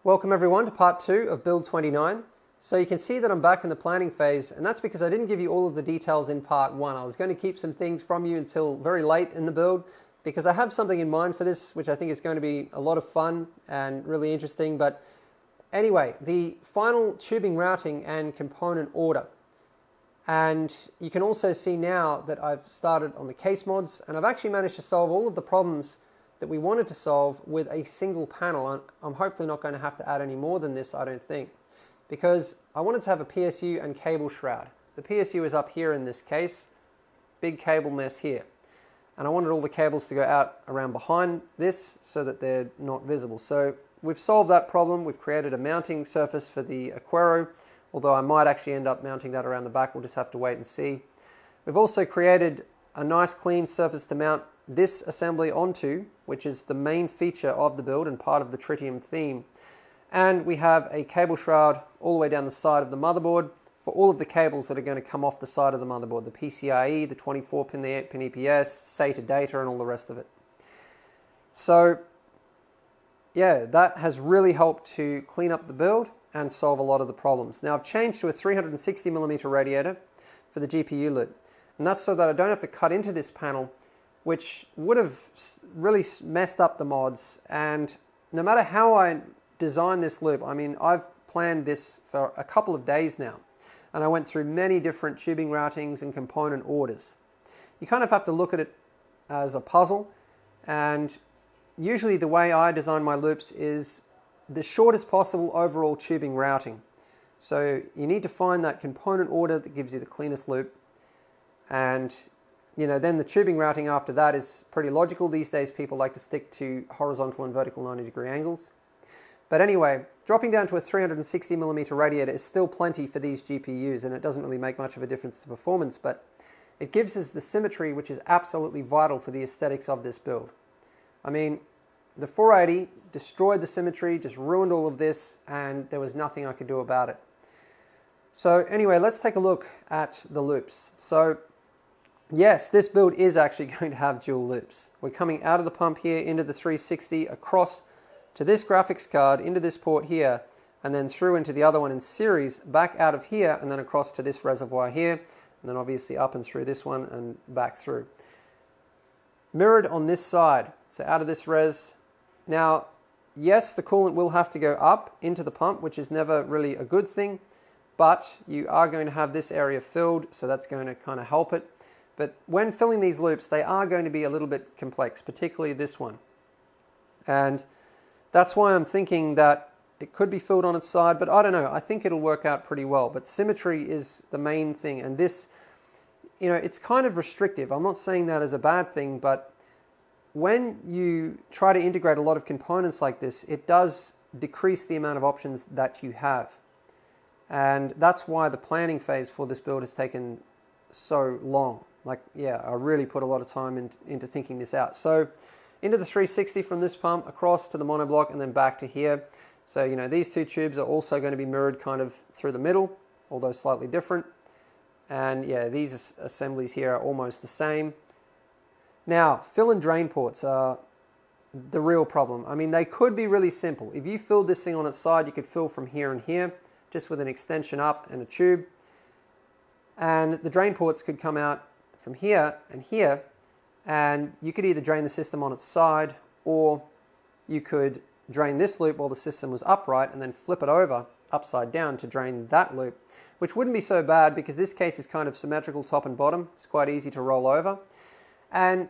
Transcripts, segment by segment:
Welcome everyone to part 2 of build 29. So you can see that I'm back in the planning phase, and that's because I didn't give you all of the details in part 1. I was going to keep some things from you until very late in the build because I have something in mind for this which I think is going to be a lot of fun and really interesting. But anyway, the final tubing routing and component order. And you can also see now that I've started on the case mods, and I've actually managed to solve all of the problems that we wanted to solve with a single panel. I'm hopefully not going to have to add any more than this, I don't think, because I wanted to have a PSU and cable shroud. The PSU is up here in this case, big cable mess here. And I wanted all the cables to go out around behind this so that they're not visible. So we've solved that problem. We've created a mounting surface for the aquarium, although I might actually end up mounting that around the back. We'll just have to wait and see. We've also created a nice clean surface to mount this assembly onto, which is the main feature of the build and part of the Tritium theme. And we have a cable shroud all the way down the side of the motherboard for all of the cables that are going to come off the side of the motherboard, the PCIe, the 24-pin, the 8-pin EPS, SATA data, and all the rest of it. So yeah, that has really helped to clean up the build and solve a lot of the problems. Now I've changed to a 360mm radiator for the GPU loop, and that's so that I don't have to cut into this panel, which would have really messed up the mods. And no matter how I design this loop, I mean, I've planned this for a couple of days now, and I went through many different tubing routings and component orders. You kind of have to look at it as a puzzle, and usually the way I design my loops is the shortest possible overall tubing routing. So you need to find that component order that gives you the cleanest loop, and then the tubing routing after that is pretty logical. These days people like to stick to horizontal and vertical 90-degree angles. But anyway, dropping down to a 360mm radiator is still plenty for these GPUs, and it doesn't really make much of a difference to performance, but it gives us the symmetry which is absolutely vital for the aesthetics of this build. I mean, the 480 destroyed the symmetry, just ruined all of this, and there was nothing I could do about it. So anyway, let's take a look at the loops. So yes, this build is actually going to have dual loops. We're coming out of the pump here into the 360, across to this graphics card, into this port here, and then through into the other one in series, back out of here, and then across to this reservoir here, and then obviously up and through this one and back through. Mirrored on this side, so out of this res. Now, yes, the coolant will have to go up into the pump, which is never really a good thing, but you are going to have this area filled, so that's going to kind of help it. But when filling these loops, they are going to be a little bit complex, particularly this one. And that's why I'm thinking that it could be filled on its side, but I don't know. I think it'll work out pretty well. But symmetry is the main thing. And this, it's kind of restrictive. I'm not saying that as a bad thing, but when you try to integrate a lot of components like this, it does decrease the amount of options that you have. And that's why the planning phase for this build has taken so long. I really put a lot of time into thinking this out. So into the 360 from this pump, across to the monoblock, and then back to here. So, these two tubes are also going to be mirrored kind of through the middle, although slightly different. And yeah, these assemblies here are almost the same. Now, fill and drain ports are the real problem. I mean, they could be really simple. If you filled this thing on its side, you could fill from here and here, just with an extension up and a tube. And the drain ports could come out from here and here, and you could either drain the system on its side, or you could drain this loop while the system was upright and then flip it over upside down to drain that loop, which wouldn't be so bad because this case is kind of symmetrical top and bottom. It's quite easy to roll over. And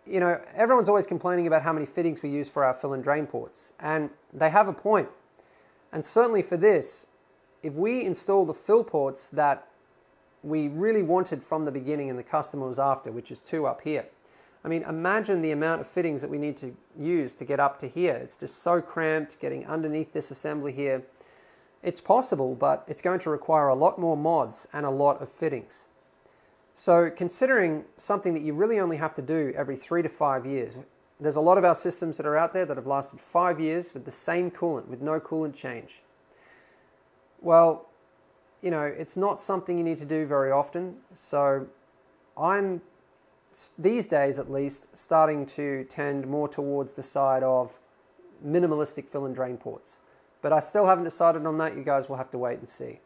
everyone's always complaining about how many fittings we use for our fill and drain ports, and they have a point. And certainly for this, if we install the fill ports that we really wanted from the beginning and the customer was after, which is 2 up here. I mean, imagine the amount of fittings that we need to use to get up to here. It's just so cramped getting underneath this assembly here. It's possible, but it's going to require a lot more mods and a lot of fittings. So considering something that you really only have to do every 3 to 5 years, there's a lot of our systems that are out there that have lasted 5 years with the same coolant, with no coolant change. Well, it's not something you need to do very often. So I'm, these days at least, starting to tend more towards the side of minimalistic fill and drain ports. But I still haven't decided on that. You guys will have to wait and see.